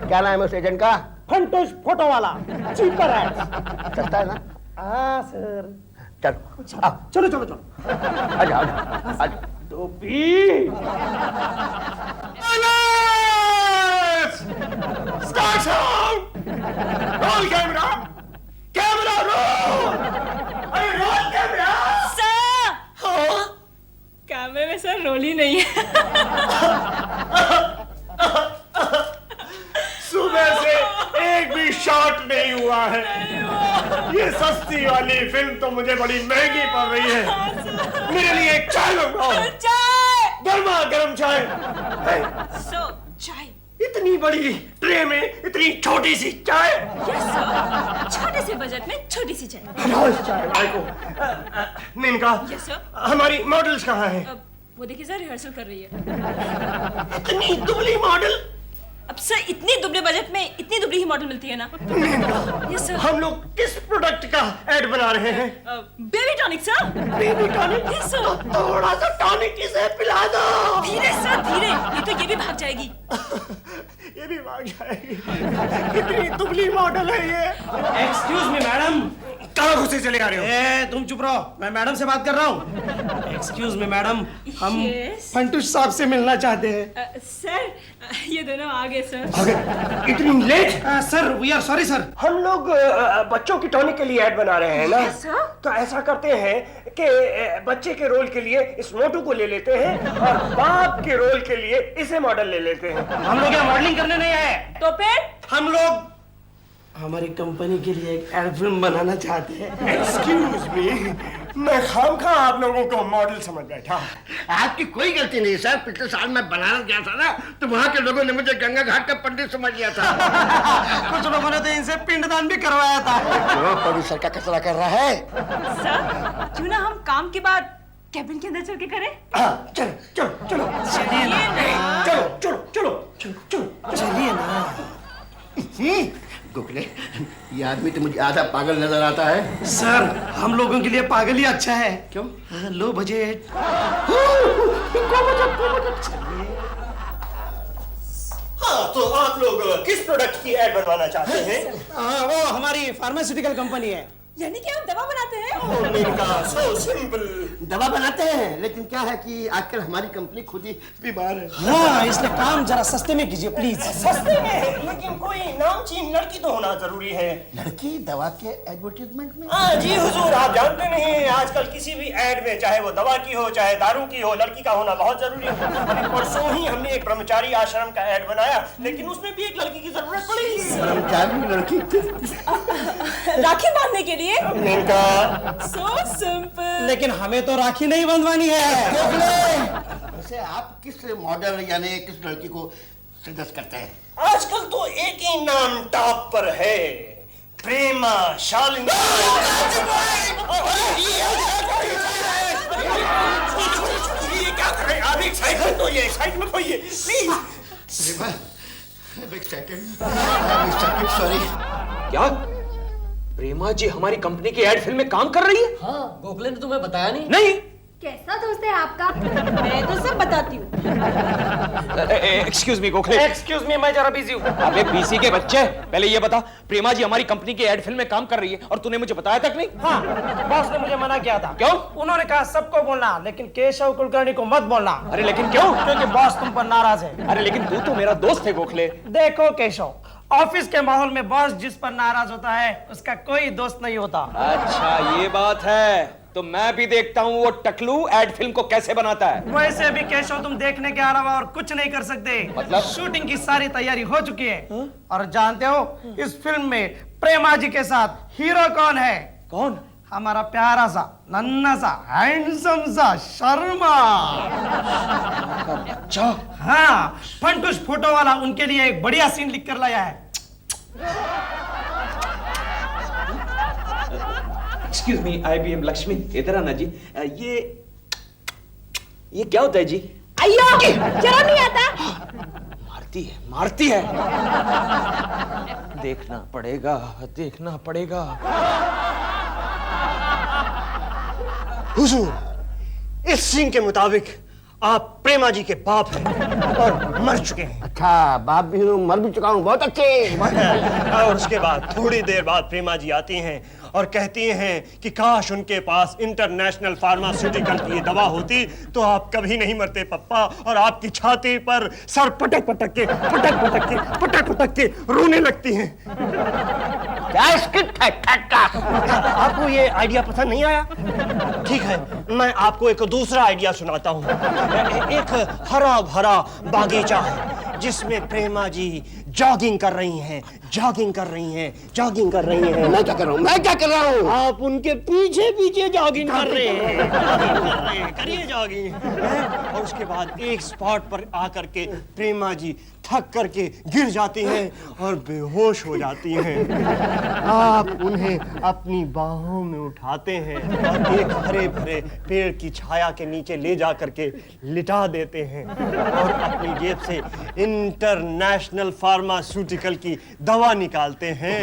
क्या नाम है उस एजेंट का? फंटोश फोटो वाला, चीपर एड। सस्ता है ना? हाँ सर। चलो आओ, चलो चलो। आजा आजा आजा। टोपी। Start sound. Roll camera, camera roll. अरे रोल कैमरा। सर, कैमरे में सर रोल ही नहीं है। सुबह से एक भी शॉट नहीं हुआ है। ये सस्ती वाली फिल्म तो मुझे बड़ी महंगी पड़ रही है। मेरे लिए एक चाय मंगाओ। चाय। गर्मा गर्म चाय। सर, चाय। इतनी बड़ी ट्रे में इतनी छोटी सी चाय। यस सर, छोटे से बजट में छोटी सी चाय। चाय को मेनका, यस सर। हमारी मॉडल्स कहाँ हैं? वो देखिए सर, रिहर्सल कर रही है। इतनी दुबली मॉडल। अब सर, इतनी दुबले बजट में इतनी दुबली ही मॉडल मिलती है ना? Yes sir. हम लोग किस प्रोडक्ट का ऐड बना रहे हैं? Baby tonic sir. Baby tonic? Yes sir. थोड़ा सा टॉनिक इसे पिला दो। धीरे सर, धीरे, नहीं तो ये भी भाग जाएगी। ये भी भाग जाएगी। कितनी दुबली मॉडल है ये। Excuse me madam. कहाँ घुसे चले आ रहे हो? तुम चुप रहो, मैं मैडम से बात कर रहा हूँ। एक्सक्यूज मी मैडम, हम Yes? फंटूश साहब से मिलना चाहते हैं। सर, ये दोनों आ गए सर। इतनी late? Sir, we are sorry sir. हम लोग बच्चों की टॉनिक के लिए ऐड बना रहे हैं ना? Yes, sir. तो ऐसा करते हैं कि बच्चे के रोल के लिए इस मोटू को ले लेते हैं और बाप के रोल के लिए इसे मॉडल ले लेते हैं। हम लोग यहाँ मॉडलिंग करने नहीं आए। तो फिर हम लोग हमारी कंपनी के लिए एक एड फिल्म बनाना चाहते हैं। एक्सक्यूज मी, मैं खामखा आप लोगों को मॉडल समझ बैठा। आपकी कोई गलती नहीं सर। पिछले साल मैं बनारस गया था ना, तो वहाँ के लोगों ने मुझे गंगा घाट का पंडित समझ लिया था। कुछ लोगों ने तो इनसे पिंडदान भी करवाया था। क्यों प्रोड्यूसर का कचरा कर रहा है? सर, क्यों ना हम काम के बाद कैबिन के अंदर चल के करें? हाँ, चलो चलो चलो चलिए ना। चलो चलो चलो चलो चलो चलिए ना। गोखले, ये आदमी तो मुझे आधा पागल नजर आता है। सर, हम लोगों के लिए पागल ही अच्छा है। क्यों? Low budget. हाँ, तो आप लोग किस प्रोडक्ट की ऐड बनवाना चाहते हैं? वो हमारी फार्मास्यूटिकल कंपनी है। यानी कि आप दवा बनाते हैं? So simple. दवा बनाते हैं, लेकिन क्या है कि आजकल हमारी कंपनी खुद ही बीमार है। हाँ, इसलिए काम जरा सस्ते में कीजिए प्लीज। सस्ते में, लेकिन कोई नामचीन लड़की तो होना जरूरी है। लड़की दवा के एडवर्टीजमेंट में? हाँ जी हुजूर, आप जानते नहीं आजकल किसी भी एड में, चाहे वो दवा की हो चाहे दारू की हो, लड़की का होना बहुत जरूरी है। अभी परसों ही हमने एक ब्रह्मचारी आश्रम का एड बनाया, लेकिन उसमें भी एक लड़की की जरूरत पड़ेगी। ब्रह्मचारी लड़की? राखी बांधने के लिए? So simple. लेकिन हमें तो राखी नहीं बंधवानी है। वैसे आप किस मॉडल यानी किस लड़की को सजेस्ट करते हैं? आजकल तो एक ही नाम टॉप पर है, प्रेमा शालिनी। ये क्या कर रहे हैं आप? एक साइड में होइए, साइड में होइए प्लीज। सॉरी। क्या प्रेमा जी हमारी कंपनी की एड फिल्म में काम कर रही है? हाँ, गोखले ने तुम्हें बताया नहीं? नहीं। कैसा दोस्त है आपका? मैं तो सब बताती हूँ। Excuse me Gokhale. एक्सक्यूज मी, मैं जरा बिजी हूँ। अबे बीसी के बच्चे, पहले ये बता, प्रेमा जी हमारी कंपनी की एड फिल्म में काम कर रही है और तूने मुझे बताया तक नहीं? हाँ, बॉस ने मुझे मना किया था। क्यों? उन्होंने कहा सबको बोलना, लेकिन केशव कुलकर्णी को मत बोलना। अरे लेकिन क्यों? क्योंकि बॉस तुम पर नाराज है। अरे लेकिन तू तो मेरा दोस्त है गोखले। देखो केशव, ऑफिस के माहौल में बॉस जिस पर नाराज होता है उसका कोई दोस्त नहीं होता। अच्छा ये बात है, तो मैं भी देखता हूँ वो टकलू एड फिल्म को कैसे बनाता है। वैसे भी केशव तुम देखने के अलावा और कुछ नहीं कर सकते। मतलब? शूटिंग की सारी तैयारी हो चुकी है। और जानते हो इस फिल्म में प्रेमा जी के साथ हीरो कौन है? कौन? हमारा प्यारा सा, नन्हा सा, हैंडसम सा शर्मा। अच्छा। हाँ, फंटूश फोटो वाला उनके लिए एक बढ़िया सीन लिख कर लाया है। एक्सक्यूज मी, IBM लक्ष्मी, इधर आना जी। ये क्या होता है जी? अय्यो, शर्म नहीं आता? मारती है। देखना पड़ेगा, देखना पड़ेगा। हुजूर, इस सीन के मुताबिक आप प्रेमा जी के बाप हैं और मर चुके हैं। अच्छा, बाप भी हूँ, मर भी चुका हूँ, बहुत अच्छे। और उसके बाद थोड़ी देर बाद प्रेमा जी आती हैं और कहती हैं कि काश उनके पास इंटरनेशनल फार्मास्यूटिकल की दवा होती तो आप कभी नहीं मरते पप्पा, और आपकी छाती पर सर पटक पटक के रोने लगती हैं। क्या स्क्रिप्ट है? आपको ये आइडिया पसंद नहीं आया? ठीक है, मैं आपको एक दूसरा आइडिया सुनाता हूँ। एक हरा भरा बागीचा है जिसमें प्रेमा जी जॉगिंग कर रही हैं। मैं क्या कर रहा हूँ? मैं क्या कर रहा हूँ? आप उनके पीछे पीछे जॉगिंग कर रहे हैं। करिए जॉगिंग। और उसके बाद एक स्पॉट पर आकर के प्रेमा जी थक करके गिर जाती हैं और बेहोश हो जाती हैं। आप उन्हें अपनी बाहों में उठाते हैं और एक हरे भरे पेड़ की छाया के नीचे ले जा करके लिटा देते हैं और अपनी जेब से इंटरनेशनल फार्मास्यूटिकल की दवा निकालते हैं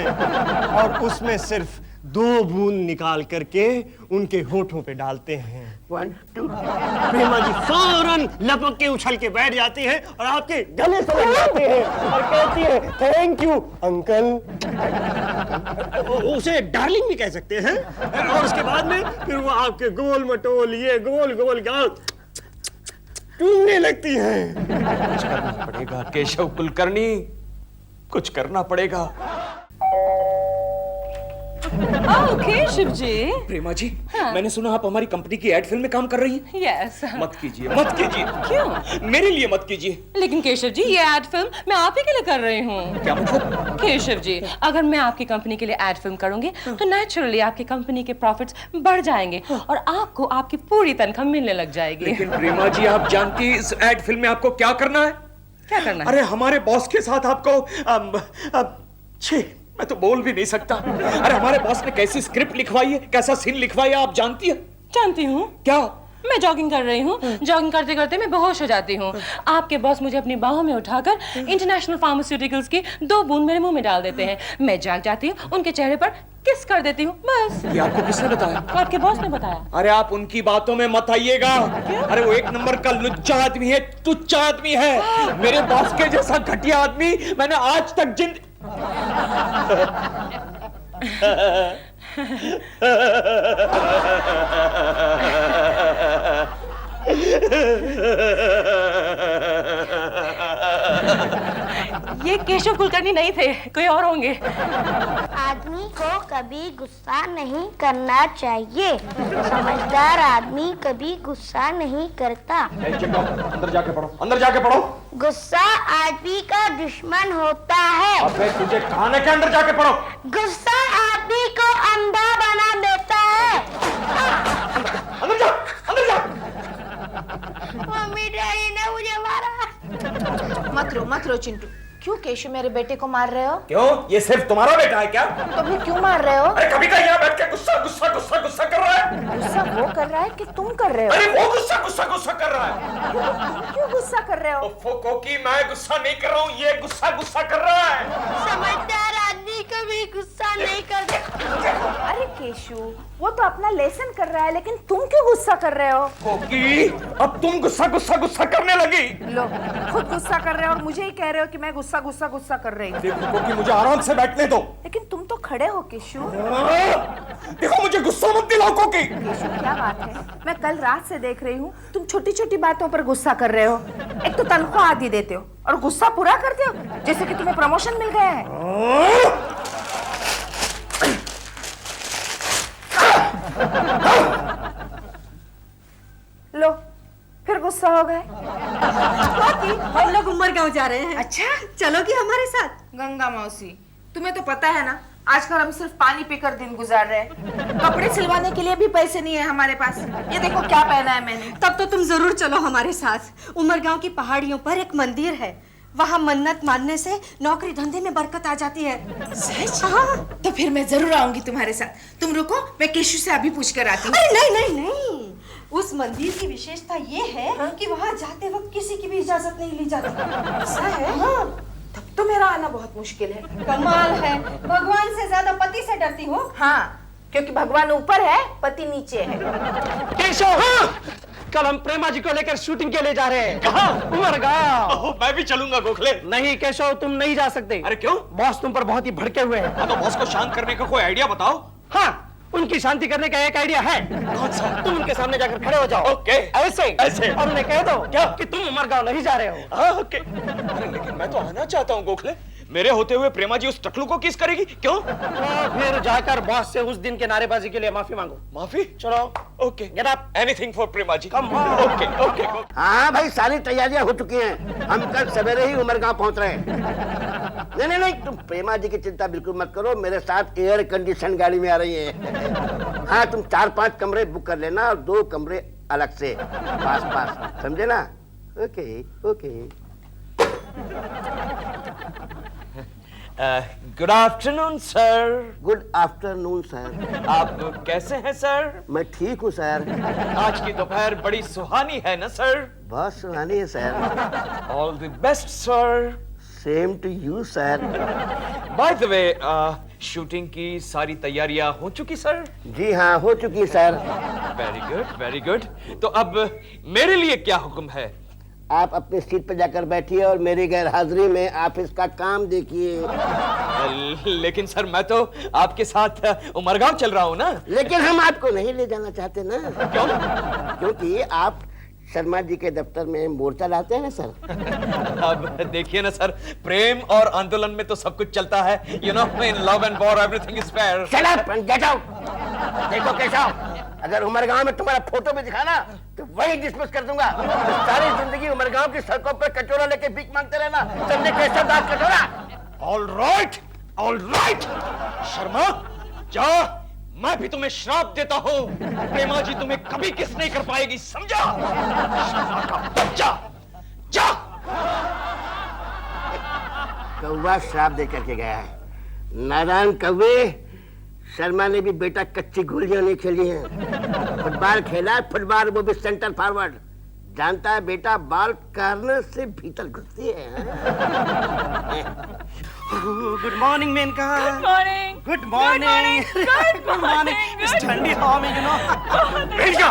और उसमें सिर्फ 2 बूंद निकाल करके उनके होठों पे डालते हैं। 1 2 प्रेमा जी फौरन लपक के उछल के बैठ जाती है और आपके गले से लग जाती है और कहती है थैंक यू अंकल। उसे डार्लिंग भी कह सकते हैं। और उसके बाद में फिर वो आपके गोल मटोल ये गोल गोल गाल चूमने लगती हैं। कुछ करना पड़ेगा केशव कुलकर्णी, कुछ करना पड़ेगा। केशव जी। प्रेमा जी, मैंने सुना आप हमारी कंपनी की एड फिल्म में काम कर रही हैं। यस। मत कीजिए, मत कीजिए। क्यों? मेरे लिए मत कीजिए। लेकिन केशव जी, ये एड फिल्म मैं आप ही के लिए कर रही हूँ। क्या मतलब? केशव जी, अगर मैं आपकी कंपनी के लिए एड फिल्म करूंगी तो नेचुरली आपकी कंपनी के प्रॉफिट्स बढ़ जाएंगे और आपको आपकी पूरी तनख्वाह मिलने लग जाएगी। लेकिन प्रेमा जी, आप जानती हैं इस एड फिल्म में आपको क्या करना है? क्या करना है? अरे हमारे बॉस के साथ आपको छी, मैं तो बोल भी नहीं सकता। अरे हमारे बॉस ने कैसी स्क्रिप्ट लिखवाई है, कैसा सीन लिखवाई है, आप जानती है? जानती हूँ। क्या? मैं जॉगिंग कर रही हूँ, जॉगिंग करते करते मैं बेहोश हो जाती हूँ। आपके बॉस मुझे अपनी बाहों में उठाकर इंटरनेशनल फार्मास्यूटिकल्स की 2 बूंद मेरे मुंह में डाल देते हैं। मैं जाग जाती हूँ, उनके चेहरे पर किस कर देती हूँ, बस। ये आपको किसने बताया? आपके बॉस ने बताया। अरे आप उनकी बातों में मत आइएगा। अरे वो 1 नंबर का लुच्चा आदमी है, तुच्चा आदमी है। मेरे बॉस के जैसा घटिया आदमी मैंने आज तक ये केशव कुलकर्णी नहीं थे, कोई और होंगे। आदमी को कभी गुस्सा नहीं करना चाहिए। समझदार आदमी कभी गुस्सा नहीं करता। अंदर जाके पढ़ो, अंदर जाके पढ़ो। गुस्सा आदमी का दुश्मन होता है। अबे तुझे खाने के अंदर जाके पढ़ो। गुस्सा आदमी को अंधा बना देता है। अंदर जा, अंदर जा। मम्मी डैडी ने मुझे मारा। मत रो चिंटू। क्यों केशु मेरे बेटे को मार रहे हो? क्यों? ये सिर्फ तुम्हारा बेटा है क्या? तो फिर क्यों मार रहे हो? अरे कभी का यहाँ बैठ के गुस्सा गुस्सा गुस्सा गुस्सा कर रहा है। गुस्सा वो कर रहा है कि तुम कर रहे हो? अरे वो गुस्सा गुस्सा गुस्सा कर रहा है। तुम क्यों गुस्सा कर रहे हो? कोकी, मैं गुस्सा नहीं कर रहा हूँ, ये गुस्सा गुस्सा कर रहा है। समझदार आदमी कभी गुस्सा नहीं करता। अरे केशु, वो तो अपना लेसन कर रहा है, लेकिन तुम क्यों गुस्सा कर रहे हो? कोकी, अब तुम गुस्सा गुस्सा गुस्सा करने लगी। लो, खुद गुस्सा कर रहे हो और मुझे ही कह रहे हो कि मैं गुस्सा गुस्सा गुस्सा कर रही हूँ। देखो कोकी, मुझे आराम से बैठने दो। लेकिन तुम तो खड़े हो केशु। देखो मुझे गुस्सा मत दिलाओ कोकी। केशु, क्या बात है? मैं कल रात से देख रही हूँ, तुम छोटी छोटी बातों पर गुस्सा कर रहे हो। एक तो तनख्वाह आधी देते हो और गुस्सा पूरा करते हो, जैसे कि तुम्हें प्रमोशन मिल गया है। लो, फिर गुस्सा हो गए। हम लोग उमरगांव जा रहे हैं। अच्छा, चलोगी हमारे साथ? गंगा मौसी, तुम्हें तो पता है ना, आजकल हम सिर्फ पानी पीकर दिन गुजार रहे हैं। कपड़े सिलवाने के लिए भी पैसे नहीं है हमारे पास। ये देखो क्या पहना है मैंने। तब तो तुम जरूर चलो हमारे साथ। उमरगांव की पहाड़ियों पर एक मंदिर है, वहाँ मन्नत मानने से नौकरी धंधे में बरकत आ जाती है। सच? हाँ। तो फिर मैं जरूर आऊंगी तुम्हारे साथ। तुम रुको, मैं केशु से अभी पूछ कर आती हूँ। अरे नहीं नहीं नहीं, उस मंदिर की विशेषता ये है कि वहाँ जाते वक्त किसी की भी इजाजत नहीं ली जाती। ऐसा है? हाँ। तब तो मेरा आना बहुत मुश्किल है। कमाल है, भगवान से ज्यादा पति से डरती हो? हाँ, क्योंकि भगवान ऊपर है, पति नीचे है। केशव, कल हम प्रेमा जी को लेकर शूटिंग के लिए जा रहे हैं। कहाँ? उमरगांव। मैं भी चलूंगा गोखले। नहीं केशव, तुम नहीं जा सकते। अरे क्यों? बॉस तुम पर बहुत ही भड़के हुए हैं। तो बॉस को शांत करने का कोई आइडिया बताओ। हाँ, उनकी शांति करने का एक आइडिया है। कौन सा? तुम उनके सामने जाकर खड़े हो जाओ। ओके। ऐसे ऐसे। और उन्हें कह दो क्या? कि तुम उमरगांव नहीं जा रहे हो। हाँ, ओके। अरे लेकिन मैं तो आना चाहता हूँ गोखले। मेरे होते हुए प्रेमा जी उस टकलू को किस करेगी? क्यों? तो फिर जाकर बॉस से उस दिन के नारेबाजी के लिए माफी मांगो। माफी? चलो, okay. Get up. Anything for Prema ji. Come on. Okay okay. हाँ भाई, सारी तैयारियां हो चुकी हैं। हम कल सवेरे ही उमरगांव पहुंच रहे हैं। नहीं नहीं नहीं, तुम प्रेमा जी की चिंता बिल्कुल मत करो, मेरे साथ एयर कंडीशन गाड़ी में आ रही है। हाँ, तुम 4-5 कमरे बुक कर लेना और 2 कमरे अलग से पास, समझे ना? Okay okay. Good afternoon sir. Good afternoon sir. आप कैसे हैं सर? मैं ठीक हूँ सर। आज की दोपहर बड़ी सुहानी है ना सर? बहुत सुहानी है sir. All the best sir. Same to you sir. By the way, shooting की सारी तैयारियां हो चुकी सर? जी हाँ, हो चुकी sir. Very good very good. तो अब मेरे लिए क्या हुक्म है? आप अपनी सीट पर जाकर बैठिए और मेरी गैर हाजिरी में आप इसका काम देखिए। लेकिन सर, मैं तो आपके साथ उमरगांव चल रहा हूँ ना। लेकिन हम आपको नहीं ले जाना चाहते ना। क्यों? क्योंकि आप शर्मा जी के दफ्तर में मोर्चा लाते हैं ना सर। अब देखिए ना सर, प्रेम और आंदोलन में तो सब कुछ चलता है। You know, in love and war everything is fair. Shut up and get out. देखो केशव, अगर उमरगांव में तुम्हारा फोटो भी दिखाना तो वही डिसमिस कर दूंगा। तो सारी जिंदगी उमरगांव की सड़कों पर कचोरा लेके भीख मांगते रहना। समझे केशव दास कचोरा? All right. शर्मा, जा। मैं भी तुम्हें श्राप देता हूँ। प्रेमा जी तुम्हें कभी किस नहीं कर पाएगी, समझा? शर्मा का बच्चा, जा। कौवा श्राप दे करके गया है। नारायण कौवे, शर्मा ने भी बेटा कच्ची गोलियां नहीं खेली हैं। फुटबॉल खेला है, फुटबॉल, वो भी सेंटर फॉरवर्ड। जानता है बेटा, बॉल कॉर्नर से भीतर घुसती है। Good morning Menaka. Good morning. Good morning. Good morning. इस ठंडी हवा में, you know. Menaka,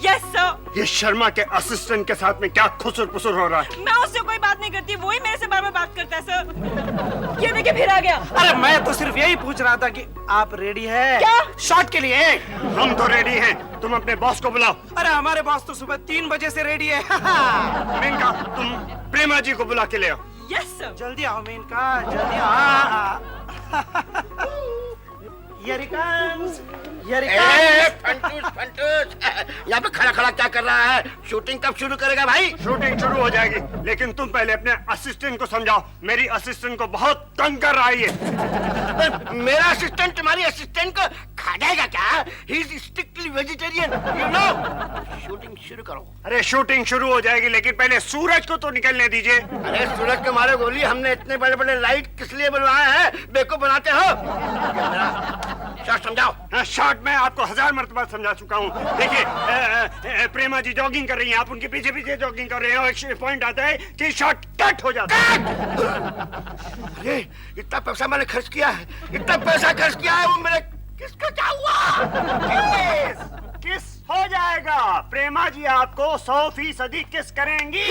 yes sir. ये शर्मा के असिस्टेंट के साथ में क्या खुसुर पुसुर हो रहा है? मैं उससे कोई बात नहीं करती, वही मेरे से बार बार बात करता है सर। ये देखिए फिर आ गया। अरे मैं तो सिर्फ यही पूछ रहा था कि आप रेडी है क्या? शॉट के लिए? हम तो रेडी हैं, तुम अपने बॉस को बुलाओ। अरे हमारे बॉस तो सुबह 3 बजे से रेडी है। मेनका, तुम प्रेमा जी को बुला के ले आओ। Yes sir. जल्दी आओ मेनका, जल्दी आओ। Here he comes, here he comes. फंटूस यहाँ पे खड़ा खड़ा क्या कर रहा है? शूटिंग कब शुरू करेगा भाई? शूटिंग शुरू हो जाएगी, लेकिन तुम पहले अपने असिस्टेंट को समझाओ। मेरी असिस्टेंट को बहुत तंग कर रहा है ये। मेरा असिस्टेंट तुम्हारी असिस्टेंट को खा जाएगा क्या? He is strictly vegetarian, you know? Shooting शुरू करो। अरे शूटिंग शुरू हो जाएगी, लेकिन पहले सूरज को तो निकलने दीजिए। अरे सूरज के मारे गोली, हमने इतने बड़े बड़े लाइट किस लिए बनवाए हैं? बेवकूफ बनाते हो? शॉट समझाओ। शॉट मैं आपको 1000 मरतबा समझा चुका हूँ। देखिए प्रेमा जी जॉगिंग कर रही हैं, आप उनके पीछे पीछे जॉगिंग कर रहे हैं, और एक पॉइंट आता है कि शॉट कट हो जाता है। अरे इतना पैसा मैंने खर्च किया है, इतना पैसा खर्च किया है, वो मेरे किसका क्या हुआ? किस हो जाएगा। प्रेमा जी आपको 100% किस करेंगी।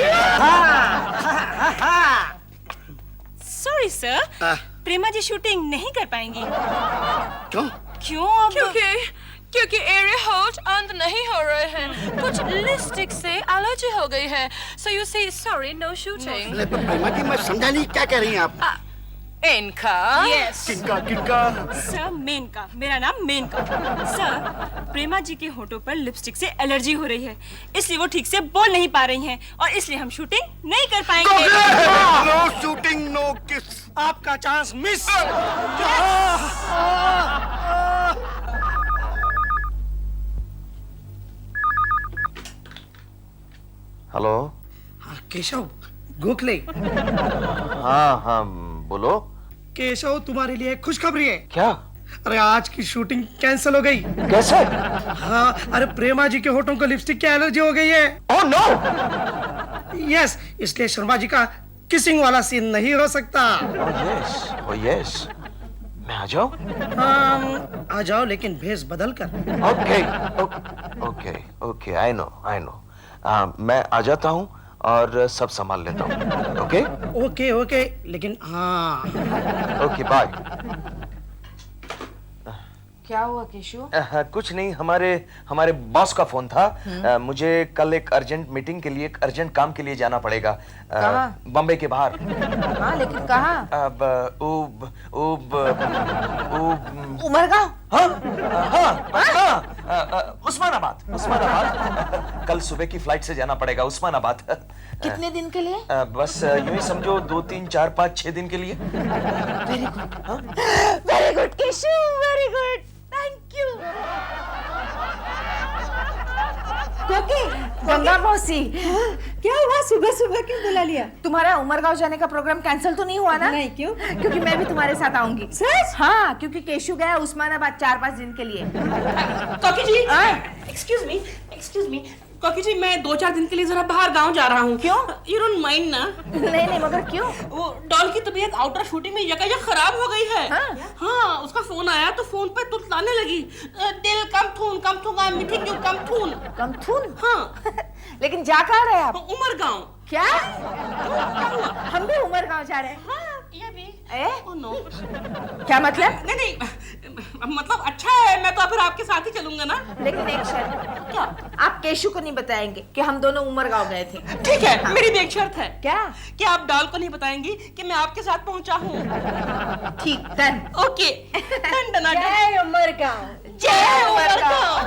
सॉरी सर, प्रेमा जी शूटिंग नहीं कर पाएंगी। क्यों? क्यों? क्योंकि एरिया होट अंत नहीं हो रहे हैं, कुछ लिपस्टिक से एलर्जी हो गई है। सो यू से सॉरी, नो शूटिंग। अरे प्रेमा जी मैं समझा नहीं, क्या कह रही हैं आप? इनका? यस। किनका? सर मेनका, मेरा नाम मेनका। सर प्रेमा जी के होठों पर लिपस्टिक से एलर्जी हो रही है, इसलिए वो ठीक से बोल नहीं पा रही हैं, और इसलिए हम शूटिंग नहीं कर पाएंगे। नो शूटिंग, नो किस। आपका चांस मिस। हेलो। हाँ केशव, गोखले। हाँ बोलो। केशव तुम्हारे लिए खुशखबरी है। क्या? अरे आज की शूटिंग कैंसिल हो गई। कैसे? हाँ, अरे प्रेमा जी के होठों को लिपस्टिक की एलर्जी हो गई है। Oh no. यस, इसलिए शर्मा जी का किसिंग वाला सीन नहीं हो सकता। ओह यस, मैं आ जाऊं? आ जाओ, लेकिन भेष बदल कर। Okay, I know. मैं आ जाता हूँ और सब संभाल लेता हूँ। ओके, लेकिन हाँ। Okay bye. क्या हुआ केशु? कुछ नहीं, हमारे बॉस का फोन था। मुझे कल एक अर्जेंट मीटिंग के लिए, एक अर्जेंट काम के लिए जाना पड़ेगा। बम्बई के बाहर। हाँ, लेकिन कहाँ? उमरगांव? उस्मानाबाद। कल सुबह की फ्लाइट से जाना पड़ेगा उस्मानाबाद। कितने दिन के लिए? बस यूं ही समझो 2, 3, 4, 5, 6 दिन के लिए। Very good Keshu, very good, thank you. Ganga मौसी, क्या हुआ? सुबह सुबह क्यों बुला लिया? तुम्हारा उमरगांव जाने का प्रोग्राम कैंसिल तो नहीं हुआ ना? नहीं, क्यों? क्योंकि मैं भी तुम्हारे साथ आऊंगी। सच? हाँ, क्योंकि केशु गया उस्मानाबाद 4-5 दिन के लिए। कॉकी जी, एक्सक्यूज मी, कॉकी जी, मैं 2-4 दिन के लिए जरा बाहर गांव जा रहा हूँ। क्यों? यू डोंट माइंड ना? नहीं, मगर क्यों? वो डॉल की तबीयत आउटर शूटिंग में यकायक खराब हो गई है। हाँ, उसका फोन आया तो फोन पे तुतलाने लगी, दिल कम थून, आई मीटिंग यू कम थून। हाँ। लेकिन जा कहाँ रहे आप? उमरगांव। क्या? हम भी उमरगांव जा रहे हैं। हाँ, ये भी। Oh no. क्या मतलब? नहीं, मतलब अच्छा है, मैं तो फिर आपके साथ ही चलूंगा ना। लेकिन एक शर्त। क्या? आप केशु को नहीं बताएंगे कि हम दोनों उमरगांव गए थे। ठीक है, मेरी भी एक शर्त है। क्या? कि आप डॉल को नहीं बताएंगी कि मैं आपके साथ पहुंचा हूँ। ठीक, डन। Okay, done. जय उमरगांव। जय उमरगांव।